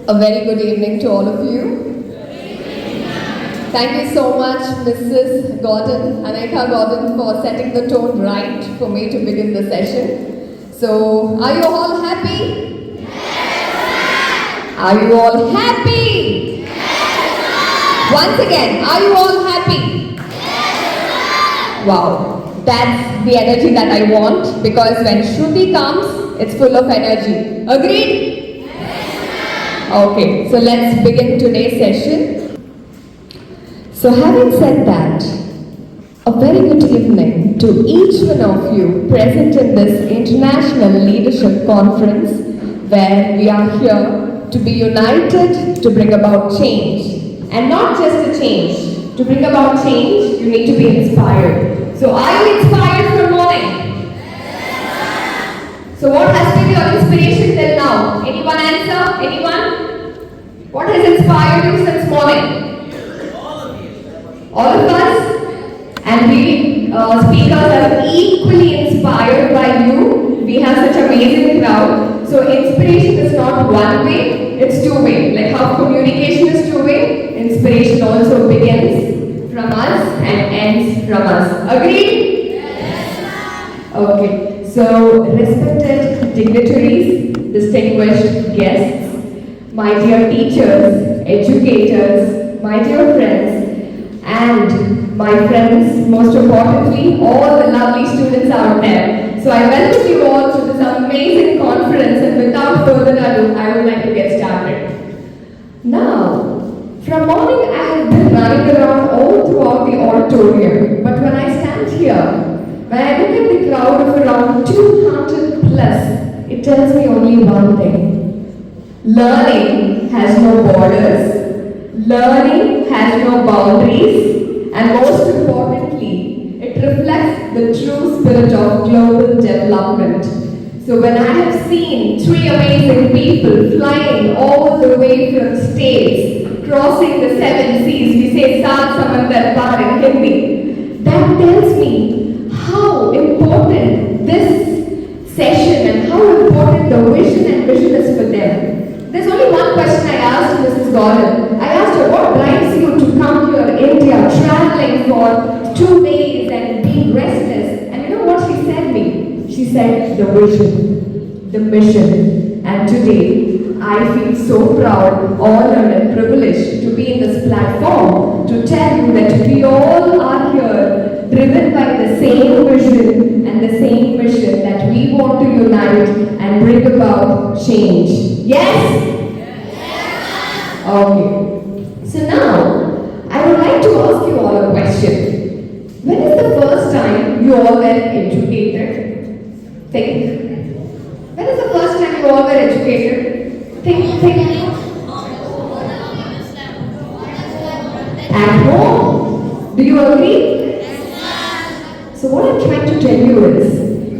A very good evening to all of you. Thank you so much, Mrs. Gordon, Aneka Gordon, for setting the tone right for me to begin the session. So, are you all happy? Yes, are you all happy? Yes, once again, are you all happy? Yes, wow, that's the energy that I want, because when Shruti comes, it's full of energy. Agreed? Okay, so let's begin today's session. So having said that, a very good evening to each one of you present in this International Leadership Conference, where we are here to be united to bring about change. And not just a change. To bring about change, you need to be inspired. So are you inspired for morning? So what has been your inspiration till now? Anyone answer? Anyone? What has inspired you since morning? All of us? And we speakers are equally inspired by you. We have such amazing crowd. So inspiration is not one way, it's two way. Like how communication is two way, inspiration also begins from us and ends from us. Agreed? Yes. Okay. So respected dignitaries, distinguished guests, my dear teachers, educators, my dear friends, and my friends, most importantly, all the lovely students out there. So I welcome you all to this amazing conference, and without further ado, I would like to get started. Now, from morning I have been running around all throughout the auditorium, but when I stand here, when I look at the crowd of around 200 plus, it tells me only one thing. Learning has no borders, learning has no boundaries, and most importantly, it reflects the true spirit of global development. So when I have seen three amazing people flying all the way from states, crossing the 7 seas, we say Saat Samandar Par in Hindi, that tells me how important this session and how important the vision and mission is for them. There's only one question I asked Mrs. Gordon. I asked her, what drives you to come here in India, traveling for 2 days and being restless? And you know what she said me? She said, the vision, the mission. And today, I feel so proud, honored and privileged to be in this platform to tell you that we all are here driven by the same vision and the same mission, that we want to unite and bring about change. Yes? Yes. Okay. So now, I would like to ask you all a question. When is the first time you all were educated? Think. When is the first time you all were educated? Think. At home. Do you agree? Yes. So what I'm trying to tell you is,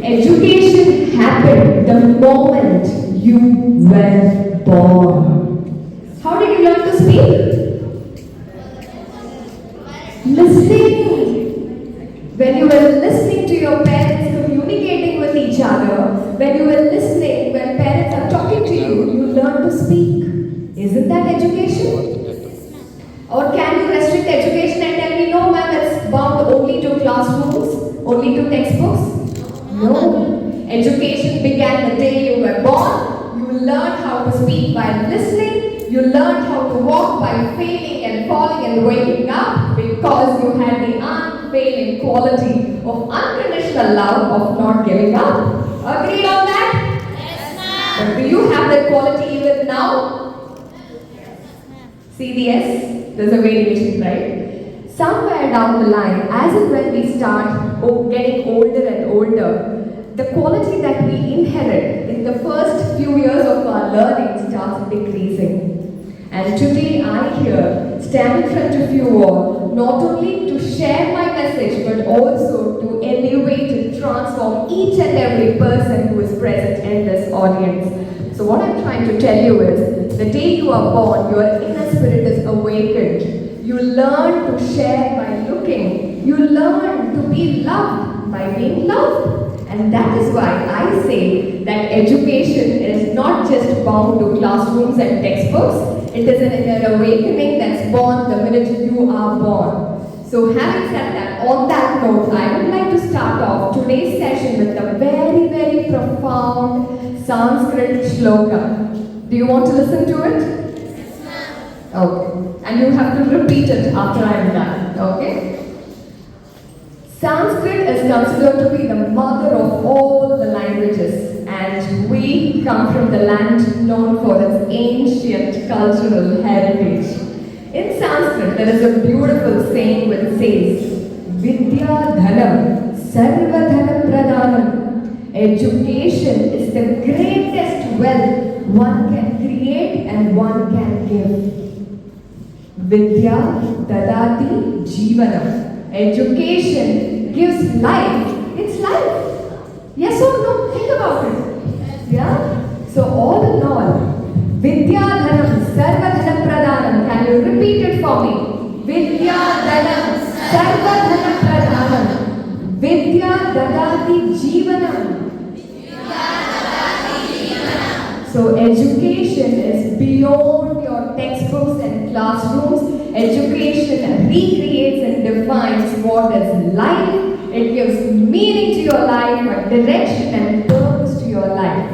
education happened the moment you were born. How did you learn to speak? Listening. When you were listening to your parents communicating with each other, when you were listening, when parents are talking to you, you learn to speak. Isn't that education? Or can you restrict education and tell me, no ma'am, it's bound only to classrooms, only to textbooks? No. Education began the day you were born. You learned how to speak by listening. You learned how to walk by failing and falling and waking up, because you had the unfailing quality of unconditional love of not giving up. Agreed on that? Yes, ma'am. But do you have that quality even now? See the S? There's a variation, right? Somewhere down the line, as and when we start getting older and older, the quality that we inherit in the first few years of our learning starts decreasing. And today I here stand in front of you all, not only to share my message, but also to elevate and transform each and every person who is present in this audience. So what I'm trying to tell you is, the day you are born, your inner spirit is awakened. You learn to share by looking. You learn to be loved by being loved. And that is why I say that education is not just bound to classrooms and textbooks. It is an inner awakening that's born the minute you are born. So having said that, on that note, I would like to start off today's session with a very, very profound Sanskrit shloka. Do you want to listen to it? Yes, ma'am. Okay. And you have to repeat it after I am done. Okay? Sanskrit is considered to be the mother of all the languages, and we come from the land known for its ancient cultural heritage. In Sanskrit, there is a beautiful saying which says, Vidya Dhanam Sarva Dhanam Pradhanam. Education is the greatest wealth one can create and one can give. Vidya Dadati Jivanam. Education gives life. It's life. Yes or no? Think about it. Yeah? So all in all, Vidya Dhanam Sarva Dhanam Pradhanam. Can you repeat it for me? Vidya Dhanam Sarva Dhanam Pradhanam. Vidya Dadati Jivanam. So education is beyond your textbooks and classrooms. Education recreates and defines what is life. It gives meaning to your life, a direction and purpose to your life.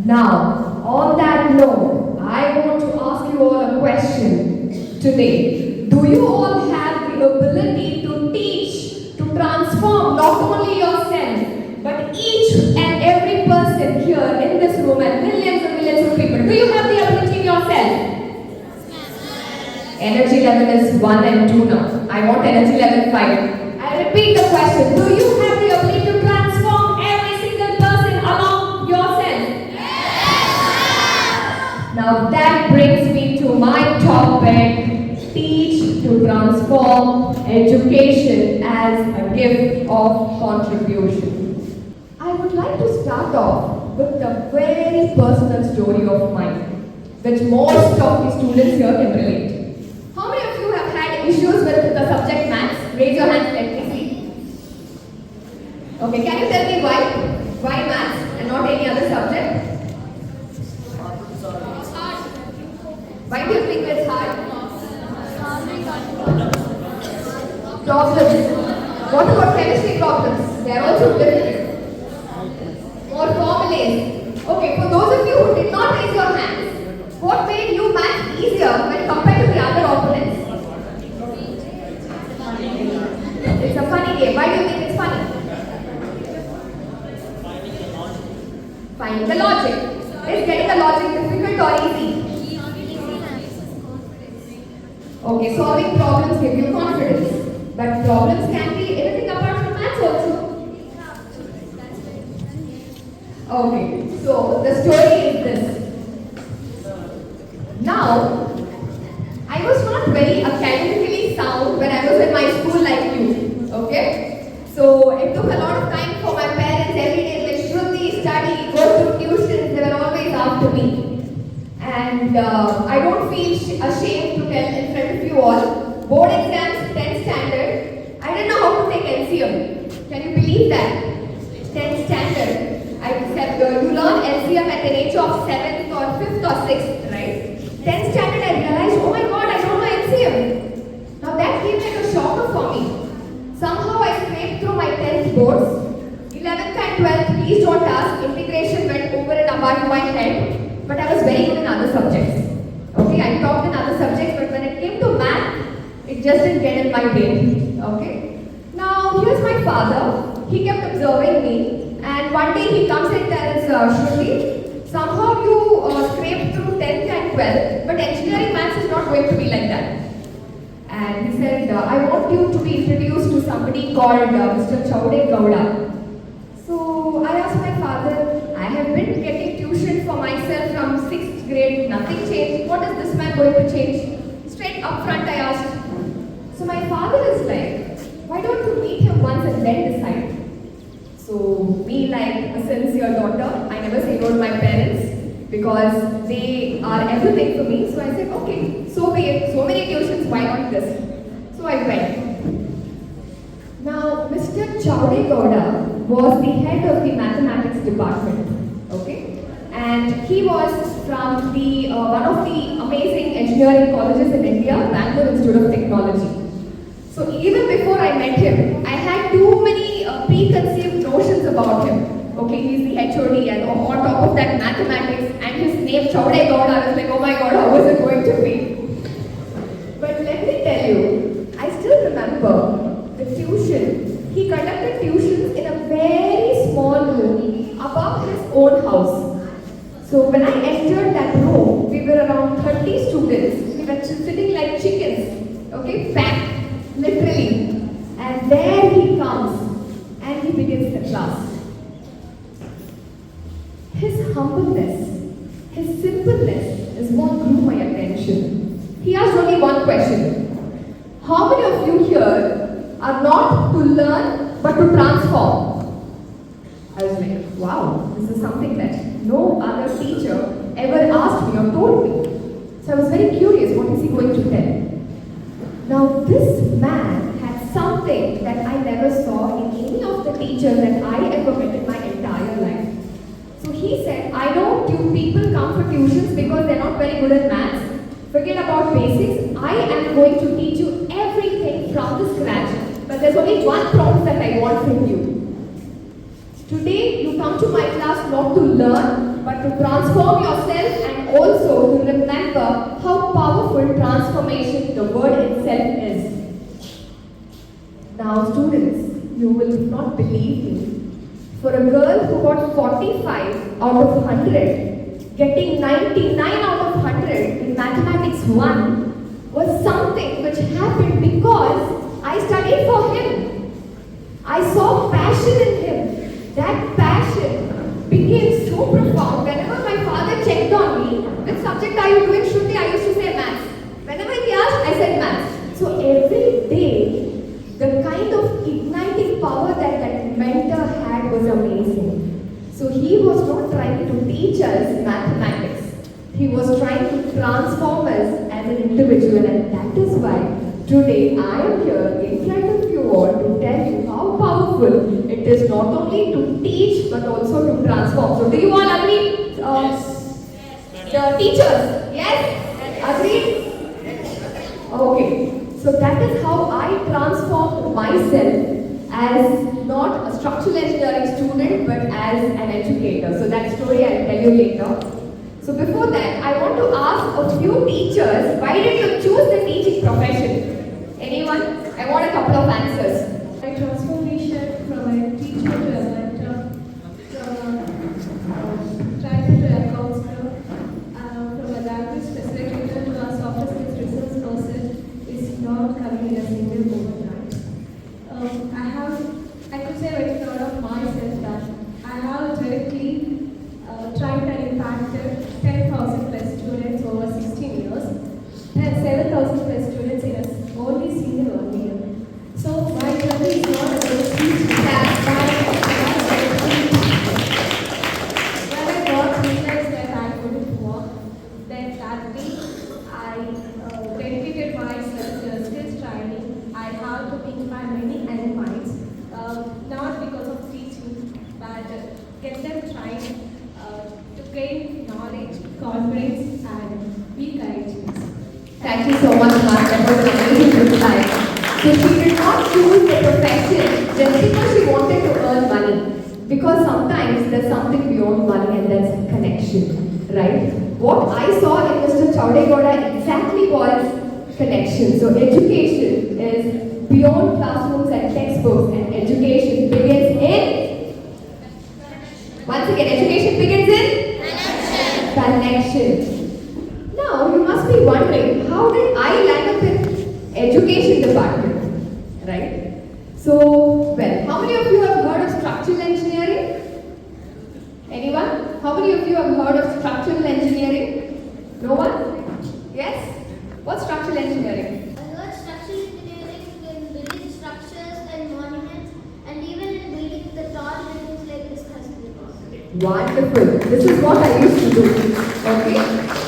Now, on that note, I want to ask you all a question today. Do you all have the ability to teach, to transform not only yourself, but each and every person here in this room and millions of people? Do you have the ability in yourself? Energy level is 1 and 2 now. I want energy level 5. I repeat the question. Do you have the ability to transform every single person along yourself? Yes. Now that brings me to my topic, teach to transform, education as a gift of contribution. I would like to start off with a very personal story of mine, which most of the students here can relate. How many of you have had issues with the subject maths? Raise your hands, let me see. Okay, can you tell me why? Why maths and not any other subject? Why do you think it's hard? Problems. What about chemistry problems? They are also difficult. Or formulas. Okay, for those of you who did not raise your hands, what made you maths easier when compared to the other opponents? It's a funny game. Why do you think it's funny? Finding the logic. Is getting the logic difficult or easy? Okay, solving problems give you confidence. But problems can be anything apart from maths also. Okay, so the story is this. Now, I was not very academically sound when I was in my school like you, okay? So it took a lot of time for my parents every day, like, Shruti, study, go to tuitions, they were always after me. And I don't feel ashamed to tell in front of you all, board exams, 10th standard, I didn't know how to take LCM. Can you believe that? 10th standard. I said, you learn LCM at the age of 7th or 5th or 6th, right? 10th standard, I realized, oh my god, I don't know LCM. Now that came like a shocker for me. Somehow I scraped through my 10th boards. 11th and 12th, please don't ask, integration went over and above my head. But I was very good in other subjects. Okay, I topped in other subjects, but when it came to math, it just didn't get in my brain. Okay? Now, here's my father. He kept observing me, and one day he comes and tells Shruti, somehow you scraped through 10th and 12th, but engineering maths is not going to be like that. And he said, I want you to be introduced to somebody called Mr. Chowde Gowda. So I asked my father, I have been getting tuition for myself from 6th grade, nothing changed. What is this man going to change? Straight up front I asked. So my father is like, why don't you meet him once and then decide? So me, like a sincere daughter, I never say no to my parents because they are everything for me. So I said, okay, so be it. So many tuitions, why not this? So I went. Now, Mr. Chowde Gowda was the head of the mathematics department. Okay, and he was from the one of the amazing engineering colleges in India, Bangalore Institute of Technology. So even before I met him, I had too many preconceived notions about him. Okay, he's the HOD and on top of that mathematics and his name Chowde God, I was like, oh my god, how was it going to be? But let me tell you, I still remember the tuition. He conducted tuitions in a very small room above his own house. So when I entered that room, we were around 30 students. We were sitting like chickens, okay, packed, literally. And there he comes and he begins the class. His humbleness, his simpleness is what drew my attention. He asked only one question. How many of you here are not to learn but to transform? I was like, wow, this is something that no other teacher ever asked me or told me. So I was very curious, what is he going to tell? Now this man had something that I never saw in any of the teachers that I ever met in my entire life. So he said, I know people come for tuitions because they're not very good at maths. Forget about basics. I am going to teach you everything from the scratch. But there's only one promise that I want from you. Today, you come to my class not to learn, but to transform yourself and also to remember how powerful transformation the word itself is. Now, students, you will not believe me. For a girl who got 45 out of 100, getting 99 out of 100 in Mathematics 1 was something which happened because I studied for him. I saw passion in him. That passion became so profound. Whenever my father checked on me, which subject are you doing, Shruti? I used to say maths. Whenever he asked, I said maths. So every day, the kind of igniting power that that mentor had was amazing. So he was not trying to teach us mathematics. He was trying to transform us as an individual, and that is why today I am here in front of you all to tell you how powerful it is not only to teach but also to transform. So do you all agree? The teachers? Yes? Agree? Okay. So that is how I transformed myself as not a structural engineering student but as an educator. So that story I'll tell you later. So before that, I want to ask a few teachers, why did you choose the teaching profession? Anyone? I want a couple of answers. My transformation from a teacher to a mentor, from a trainer to a counselor, from a language facilitator to a soft skills resource person is not coming in a single overnight. I could say very proud of myself that I have directly tried and impacted 10,000 plus students over 16 years and 7,000 plus students in a only single 1 year. So my journey is not about teaching. When I got realized that I couldn't walk, then that day I dedicated myself to skills training. I have to inspire many young minds, not because of teaching, but get them trained to gain knowledge, confidence, and be courageous. Thank you so much, Mark. That was an amazing reply. So she did not choose the profession just because she wanted to earn money. Because sometimes there's something beyond money and that's connection, right? What I saw in Mr. Chowdegoda exactly was connection. So education is beyond classrooms and textbooks, and education begins in? Once again, education begins in? Connection. Now, you must be wondering, how did I land up in education department, right? So, well, how many of you have heard of structural engineering? Anyone? How many of you have heard of structural engineering? No one? Yes? What's structural engineering? I heard structural engineering in building structures and monuments, and even in building the tall buildings like this hospital. Wonderful. This is what I used to do. Okay?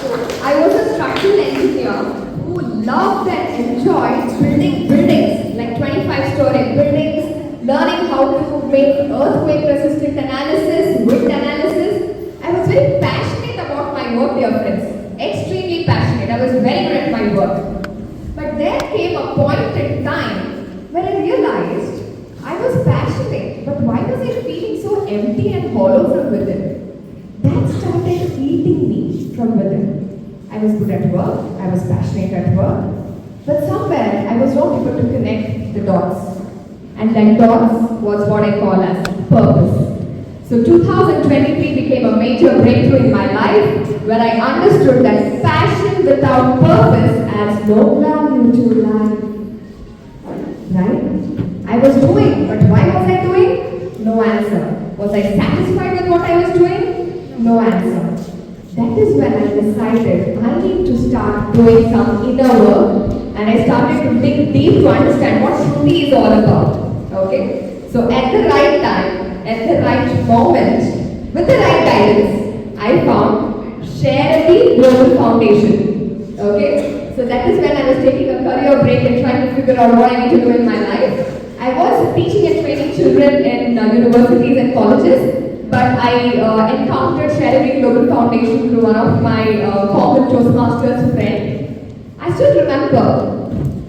So, I was a structural engineer who loved and enjoyed building buildings, like 25-story buildings, learning how how to make earthquake resistant analysis, wind analysis. I was very passionate about my work, dear friends. Extremely passionate. I was very good at my work. But there came a point in time where I realized I was passionate, but why was I feeling so empty and hollow from within? That started eating me from within. I was good at work, I was passionate at work, but somewhere I was not able to connect the dots. And that dots was what I call as purpose. So 2023 became a major breakthrough in my life where I understood that passion without purpose adds no value to life. Right? I was doing, but why was I doing? No answer. Was I satisfied with what I was doing? No answer. That is when I decided I need to start doing some inner work, and I started to dig deep to understand what Shruti is all about. Okay? So at the right time, at the right moment, with the right guidance, I found Share Global Foundation. Okay? So that is when I was taking a career break and trying to figure out what I need to do in my life. I was teaching and training children in universities and colleges, but I encountered Share Global Foundation through one of my common Toastmasters friend. I still remember,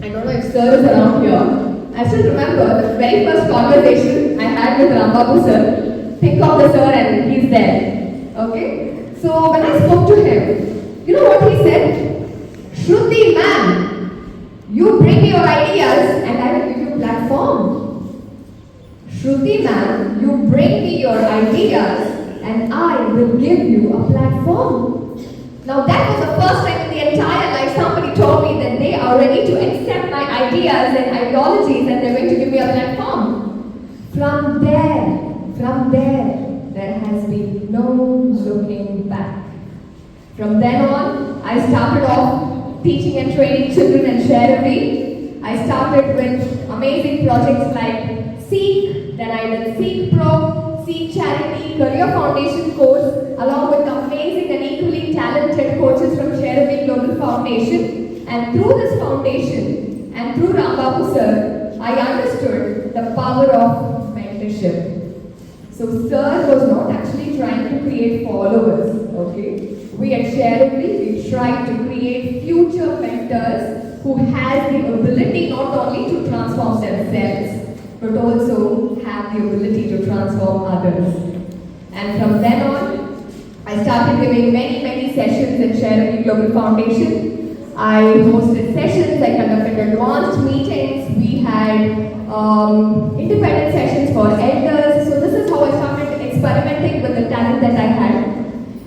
I don't know if sir is around here, I still remember the very first conversation I had with Rambabu sir. Think of the sir and he's there. Okay? So when I spoke to him, you know what he said? Shruti ma'am, you bring your ideas and I will give you platform. Shruti ma'am, you bring me your ideas and I will give you a platform. Now that was the first time in the entire life somebody told me that they are ready to accept my ideas and ideologies and they're going to give me a platform. From there has been no looking back. From then on, I started off teaching and training children and Share. I started with amazing projects like Seek, then I did Seek Pro, Seek Charity, Career Foundation course, along with amazing and equally talented coaches from Share Global Foundation. And through this foundation and through Rambabu sir, I understood the power of mentorship. So sir was not actually trying to create followers, okay? We at Share, we tried to create future mentors who has the ability not only to transform themselves, but also have the ability to transform others. And from then on, I started giving many sessions in Share Global Foundation. I hosted sessions, I conducted advanced meetings, we had independent sessions for elders. So this is how I started experimenting with the talent that I had.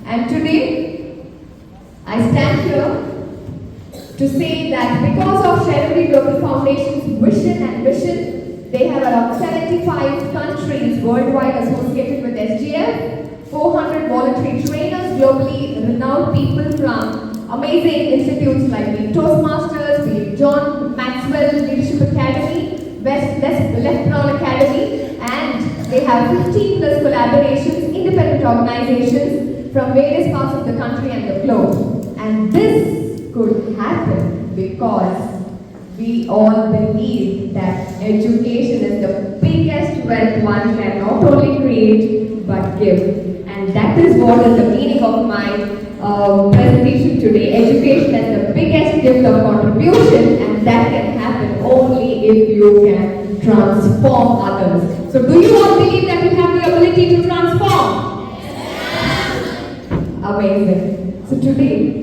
And today, I stand here to say that because of Share Global Foundation's vision and mission, they have around 75 countries worldwide associated with SGF, 400 voluntary trainers globally, renowned people from amazing institutes like the Toastmasters, the John Maxwell Leadership Academy, Left Brown Academy, and they have 15 plus collaborations, independent organizations from various parts of the country and the globe. And this could happen because we all believe that education is the biggest wealth one can not only create but give. And that is what is the meaning of my presentation today. Education is the biggest gift of contribution, and that can happen only if you can transform others. So do you all believe that we have the ability to transform? Amazing. So today,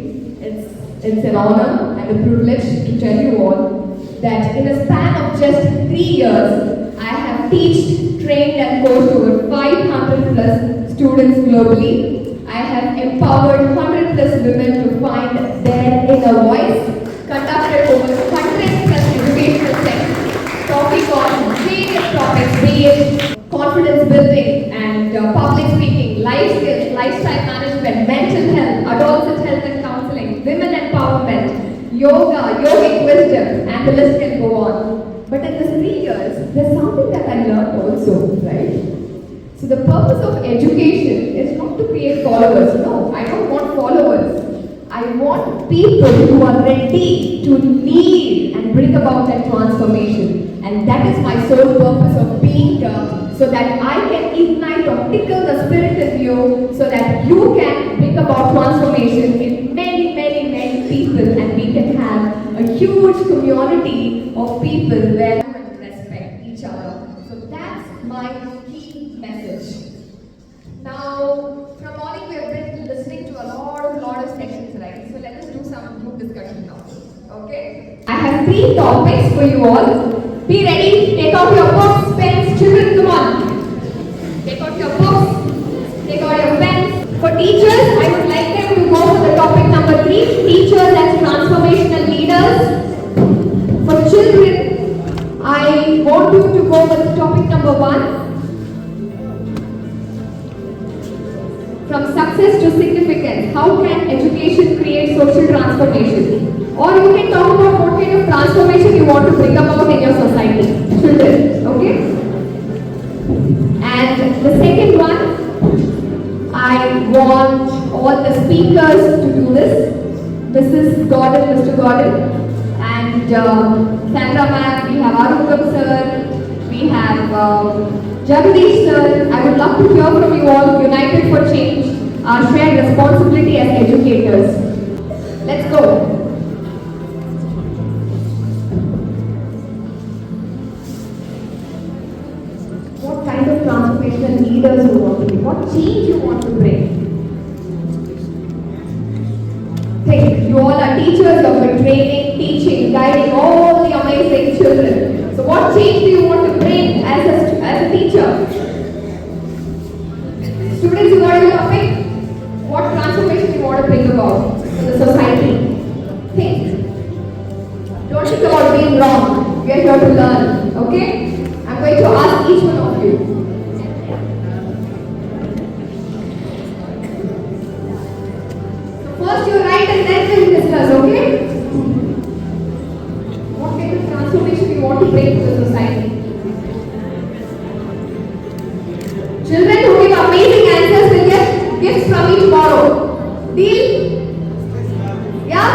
it's an honor and a privilege to tell you all that in a span of just 3 years, I have taught, trained and coached over 500 plus students globally. I have empowered 100 plus women to find their inner voice, conducted over 100 plus educational sessions, talking on various topics, be it confidence building and public speaking, life skills, lifestyle management, mental health, adolescent health and counseling, women empowerment, yoga, yogic wisdom, and the list can go on. But in these 3 years, there's something that I learned also, right? So the purpose of education is not to create followers. No, I don't want followers. I want people who are ready to lead and bring about that transformation. And that is my sole purpose of being here. so that I can ignite or tickle the spirit in you so that you can bring about transformation in many, many, many people and we can have a huge community of people where we respect each other. So that's my key message. Now, from morning we have been listening to a lot of sessions, right? So let us do some group discussion now. Okay? I have 3 topics for you all. Be ready. Take out your books, pens, children. Come on. Take out your books. Take out your pens. For teachers, I would like them to go for the topic number 3. Teachers as transformational leaders. For children, I want you to go with topic number 1. From success to significance, how can education create social transformation? Or you can talk about what kind of transformation you want to bring about in your society. Children, okay? And the second one, I want all the speakers to do this. Mrs. Gordon, Mr. Gordon, and Sandra ma'am, we have Arugam sir, we have Jagadish sir. I would love to hear from you all. United for Change, our shared responsibility as educators. Let's go. What kind of transformational leaders you want to be? What change you want to bring? Think, you all are teachers, you have been training, teaching, guiding all the amazing children. So what change do you want to bring as a teacher? Students, you got your topic? What transformation you want to bring about in the society? Think. Don't think about being wrong. We are here to learn. Okay? I'm going to ask each one of you. So first you write and then we'll discuss, okay? What kind of transformation you want to bring to the society? Children who give amazing answers will get gifts from me tomorrow. Deal? Yeah?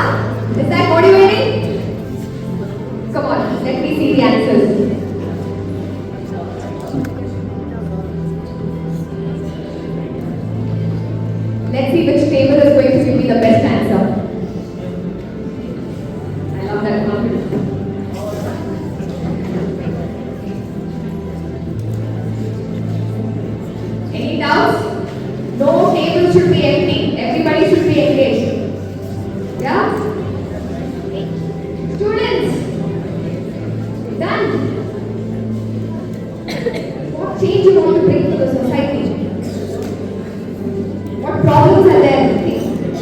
Is that motivating? Come on, let me see the answers. Let's see which table is going to give me the best answer. I love that confidence. Any doubts? No table should be empty. Everybody should be engaged. Yeah? Students, done. What change you want to bring to the society? What problems are there?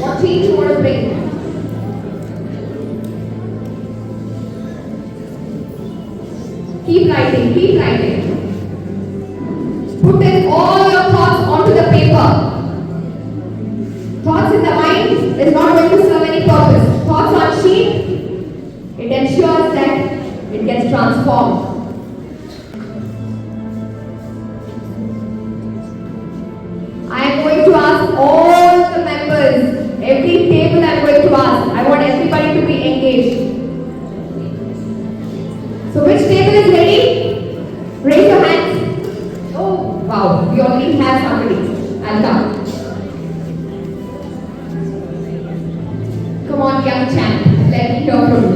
What change you want to bring? Keep writing, keep writing. Put in all your thoughts onto the paper. Thoughts in the mind is not going to serve any purpose. Thoughts on sheet, it ensures that it gets transformed. I am going to ask all the members, every table I am going to ask. I want everybody to be engaged. So which table is ready? Raise your hands. Oh, wow, we already have somebody. I'll come. Come on, young champ. Let me hear from you.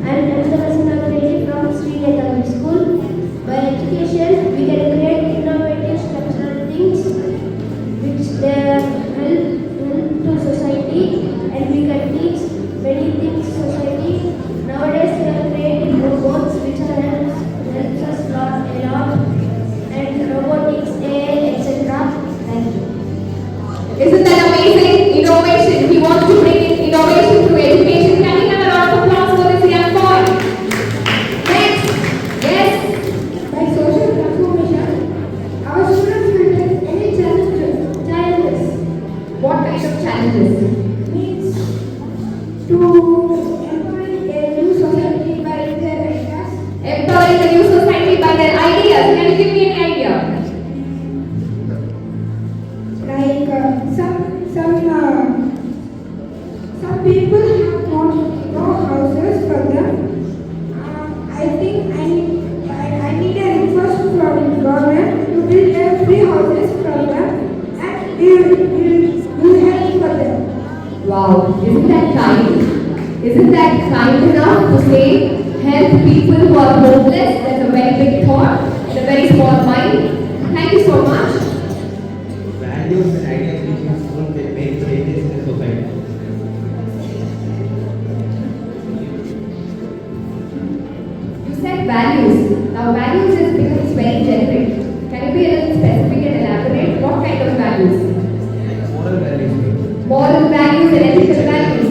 I am Nandana Reddy from Sri Netali School. By education, we can create innovative structural things which they help to society, and we can teach many things society. Nowadays, we are creating robots which helps us a lot, and robotics, AI, etc. Thank you. Isn't that amazing? Innovation. He wants to bring in innovation through education. Can we have a round of applause for this young boy? Next. Yes. By social transformation, our students will take any challenges. What kind of challenges? Means to employ a new society by their ideas. Empowering the new society by their ideas. Can you give me any idea? Like some people have no houses for them. I think I kind. Isn't that kind enough to say help people who are homeless? That's a very big thought and a very small mind. Thank you so much. Values and ideas teaching in school can make changes in the society. You said values. Now values is becomes very generic. Can you be a little specific and elaborate? What kind of values? Like moral values. Moral values and ethical values.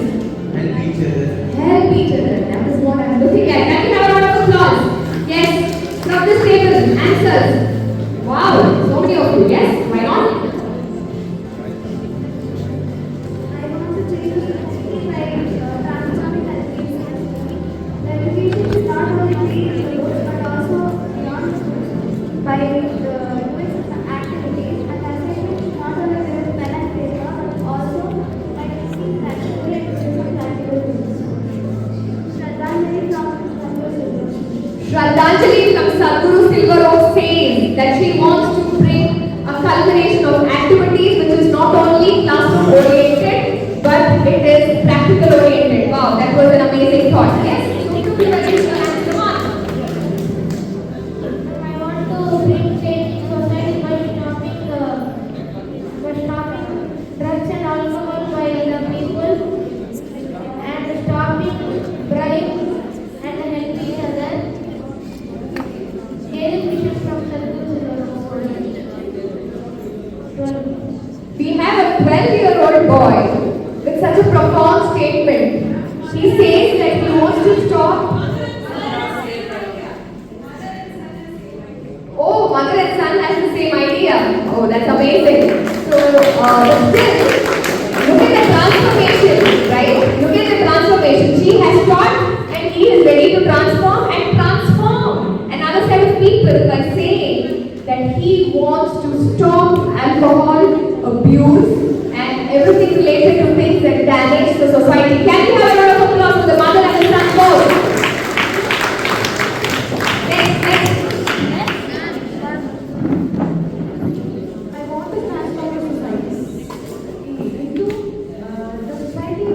Help each other. Help each other. That is what I'm looking at. Can we have a round of applause? Yes. From this table, answers. Wow, so many of you. Yes, why not? I want to change something like transforming education. The education is not only being the books but also beyond the books by doing some activities. And assignment is not only with pen and paper but also by using practical and using practical tools. Shraddhanjali from Sadhguru Silver. Shraddhanjali from Sadhguru Silver says that she wants to bring a culmination of activities which is not only classroom oriented but it is practical oriented. Wow, that was an amazing thought. Yes, so to be ready to answer one. I want to bring change in society by stopping drugs and alcohol by the people and stopping bribes and helping each other. Sharing wishes from Sadhguru Silver. We have a 12-year-old boy with such a profound statement. He says that he wants to stop. Oh, mother and son has the same idea. Oh, that's amazing. So, still, look at the transformation, right? Look at the transformation. She has taught and he is ready to transform and transform another set of people by saying that he wants to stop alcohol abuse and everything related to things that damage the society. Can we have a round of applause for the mother and the son both? Next. I want to transform the society into the society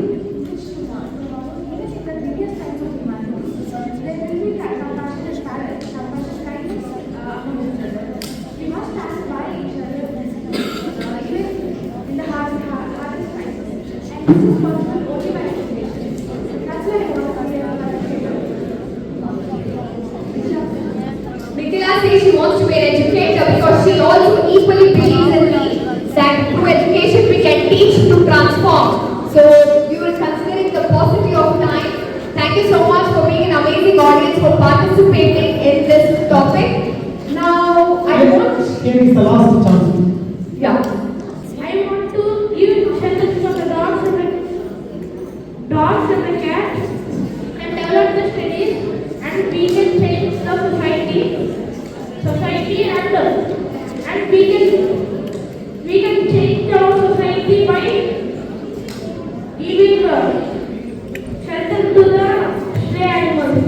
which you want. Even in the biggest times of humanity, there will be compassion and kindness among each other. We must stand by each other even in the hardest times. And this is possible only by education. That's why I want to be a Mithila says she wants to be an educator because she also equally believes in me that through education we can teach to transform. So you are considering the paucity of time. Thank you so much for being an amazing audience for participating in this topic. Now I want Here is the last chance. yeah. I want to give shelter for the dogs and the cats and develop the studies and we can change the society and we can change our society by giving shelter to the stray animals.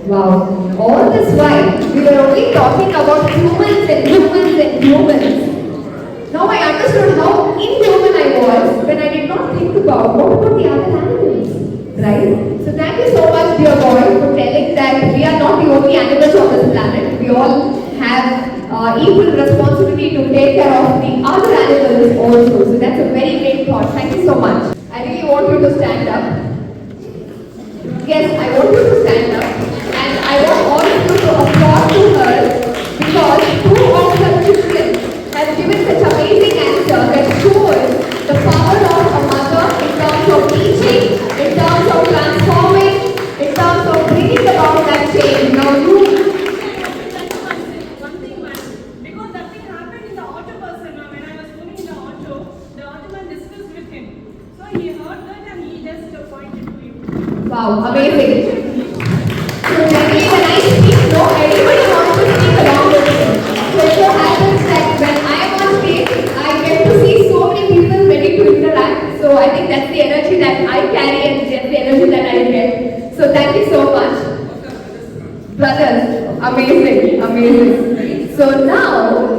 Wow. All this while we were only talking about humans and humans and humans. Now I understood how inhuman I was when I did not think about what about the other animals, right? So thank you so much, dear boy, for telling that we are not the only animals on this planet. We all have equal responsibility to take care of the other animals also. So that's a very great thought. Thank you so much. I really want you to stand up. Yes, I want you to stand up. And I want all of you to applaud to her because two of her children have given such amazing answer that shows the power of a mother in terms of teaching, in terms of transforming, in terms of bringing about that change. Now you One thing, ma'am, because that thing happened in the auto bus, and when I was moving in the auto man discussed with him. So he heard that and he just pointed to you. wow, amazing. So generally when I speak, no, everybody wants to speak along with me. So it so happens that when I am on stage, I get to see so many people ready to interact. So I think that's the energy that I carry and that's the energy that I get. So thank you so much. Brothers, amazing. So now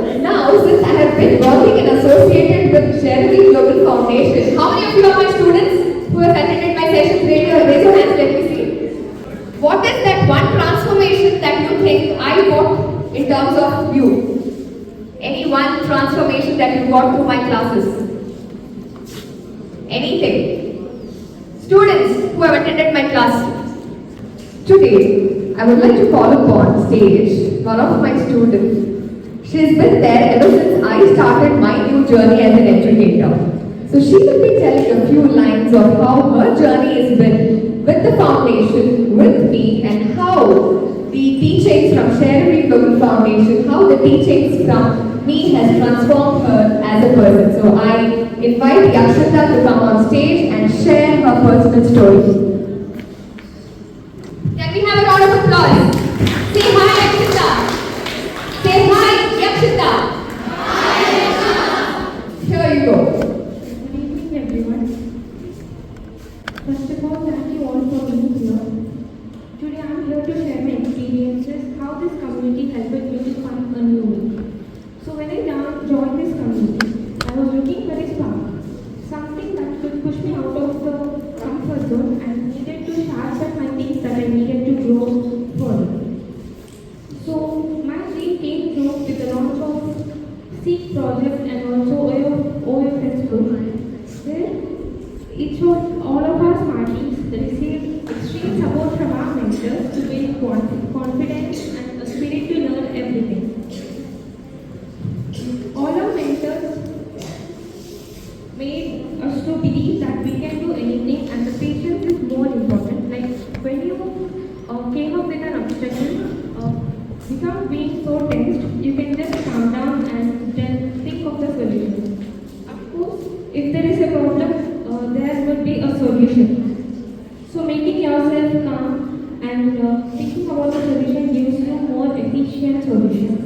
since I have been working and associated with Jeremy Global Foundation, how many of you are my students who have attended anything I got in terms of you? Any one transformation that you got through my classes? Anything? Students who have attended my class. Today, I would like to call upon stage one of my students. She has been there ever since I started my new journey as an educator. So she will be telling a few lines of how her journey has been with the foundation, with me, and how the teachings from Sherry Global Foundation, how the teachings from me has transformed her as a person. So I invite Yakshita to come on stage and share her personal story. Can we have a round of applause? Say hi, Yakshita. Say hi, Yakshita. Here you go. Good evening, everyone. First of all, thank you all for being here. Today, I am here to share my experiences, how this community helped me to find a new me. So, when I joined this community, I was looking for a spark, something that could push me out of the comfort zone and needed to sharpen my things that I needed to grow further. So, my dream came through with the launch of SEEK project and also OFS program. Where each of all of our smarties received extreme support from our mentors to build confidence and a spirit to learn everything. All our mentors made us to believe that we can do anything and the patience is more important. Like when you came up with an obstacle, without being so tensed, you can just calm down and then think of the solution. Of course, if there is a problem, there would be a solution. So making yourself calm and thinking about the solution gives you more efficient solution.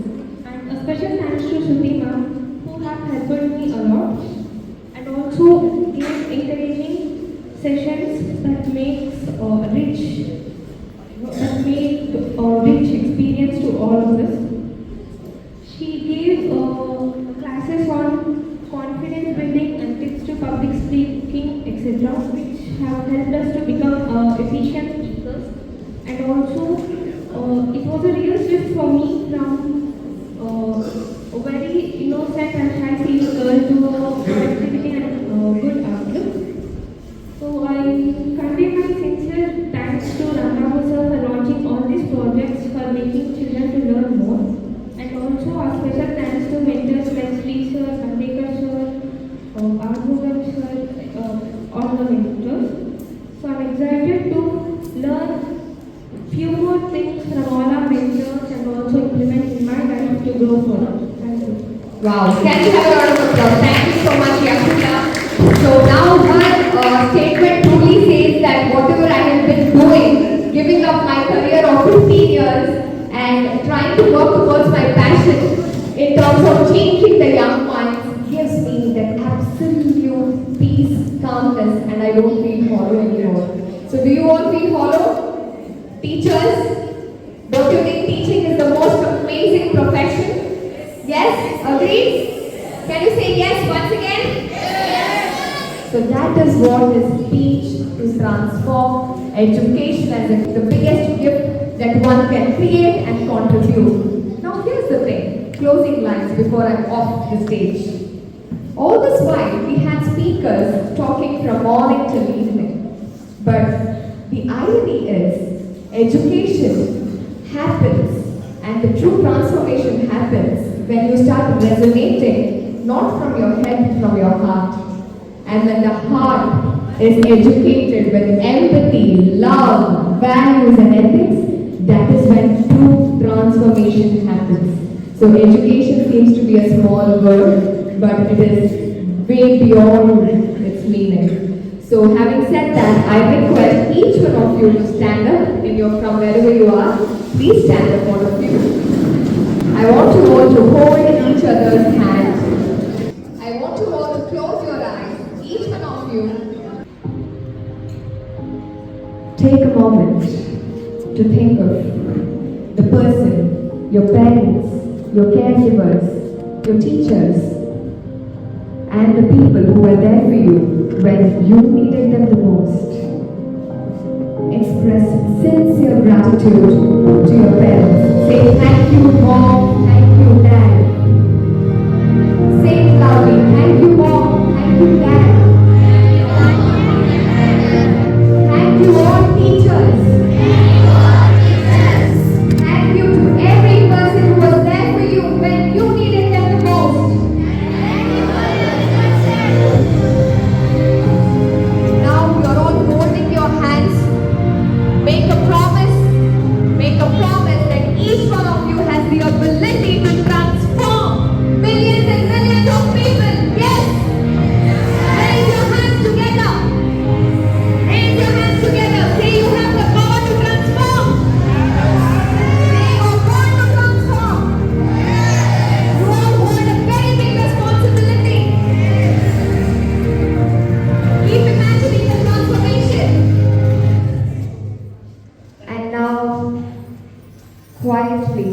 And a special thanks to Shruti ma'am who have helped me a lot and also gave encouraging sessions that makes rich experience to all of us. She gave classes on confidence building and tips to public speaking, etc., which have helped us to become efficient speakers. And also, it was a real shift for me from a very innocent and shy-feeling girl to productivity and good outlook. So I convey my sincere thanks to Ramabu sir for launching all these projects for making children to learn more. And also a special thanks to mentors like Sri sir, Kandekar sir, Armugan sir, all the mentors. So I'm excited to learn few more things from all our mentors and also implement in my life to grow further. Thank you. Wow, can you have a round of applause? Thank you so much, Yakshita. So now one statement truly says that whatever I have been doing, giving up my career of 15 years and trying to work towards my passion in terms of changing the young minds gives me that absolute peace, calmness, and I don't feel hollow anymore. So do you all feel hollow? Teachers, don't you think teaching is the most amazing profession? Yes? Agreed? Can you say yes once again? Yes! So that is what is teach to transform education as the biggest gift that one can create and contribute. Now here's the thing, closing lines before I'm off the stage. All this while we had speakers talking from morning till evening. But the irony is education happens and the true transformation happens when you start resonating not from your head, from your heart. And when the heart is educated with empathy, love, values and ethics, that is when true transformation happens. So education seems to be a small word, but it is way beyond its meaning. So having said that, I request each one of you to stand up from wherever you are. Please stand up, all of you. I want you all to hold each other's hand. I want you all to close your eyes, each one of you. Take a moment to think of the person, your parents, your caregivers, your teachers, and the people who were there for you when you needed them the most. Express sincere gratitude to your parents. Say say thank you, Mom, thank you, Dad. Say it loudly. Thank you, Mom, thank you, Dad. Thank you, all teachers. Thank you to every person who was there for you when you needed them the most. Now you're all holding your hands. Make a promise. Make a promise that each one of you has the ability to transform millions and millions of people. Yes. Raise your hands together. Raise your hands together. Say you have the power to transform. Say you are born to transform. You all hold a very big responsibility. Keep imagining the transformation. And now, quietly,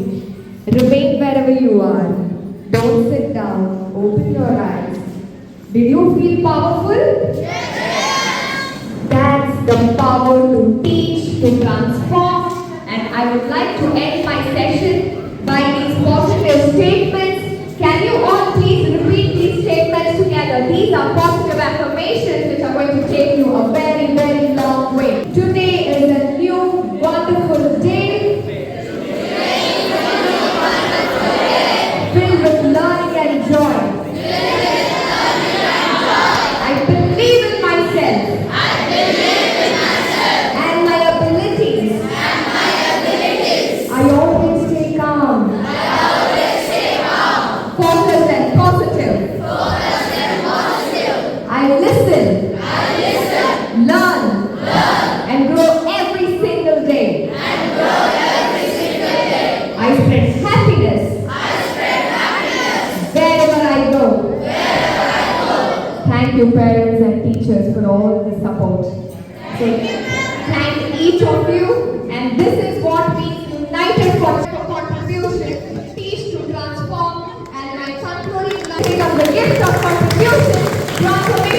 remain wherever you are. Don't sit down. Open your eyes. Did you feel powerful? That's the power to teach, to transform. And I would like to end my session by these positive statements. Can you all please repeat these statements together? These are positive affirmations which are going to take you a very, very long way. Today is a new, wonderful day. Filled with learning and joy. I believe in myself. And my abilities. I always stay calm. Focused and positive. I listen. Learn. And grow every single day. I spread happiness. Wherever I go. Thank you, parents and teachers, for all the support. So, thank each of you, and this is what means united for contribution, teach to transform, and my concluding message of the gift of contribution, transformation.